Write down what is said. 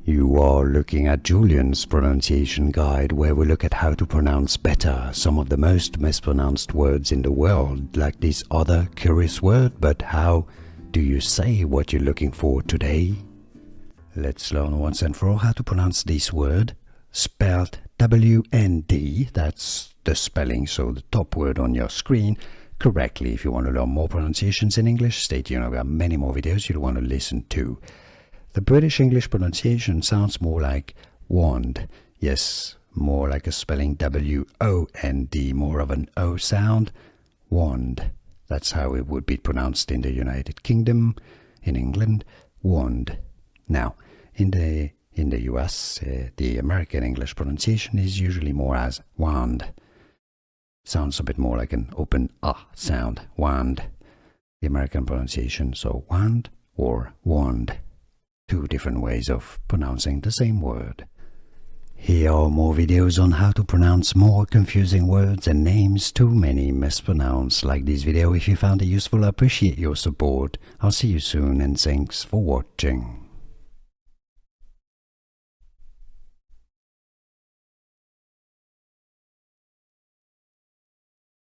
You are looking at Julian's pronunciation guide, where we look at how to pronounce better some of the most mispronounced words in the world, like this other curious word. But how do you say what you're looking for today? Let's learn once and for all how to pronounce this word, spelled W-N-D, that's the spelling, so the top word on your screen, correctly. If you want to learn more pronunciations in English, stay tuned. I've got many more videos you'll want to listen to. The British English pronunciation sounds more like wand. Yes, more like a spelling W-O-N-D, more of an O sound. Wand. That's how it would be pronounced in the United Kingdom, in England, wand. Now, in the US, the American English pronunciation is usually more as wand. Sounds a bit more like an open ah sound, wand. The American pronunciation, so wand or wand. Two different ways of pronouncing the same word. Here are more videos on how to pronounce more confusing words and names too many mispronounced. Like this video if you found it useful. I appreciate your support. I'll see you soon and thanks for watching.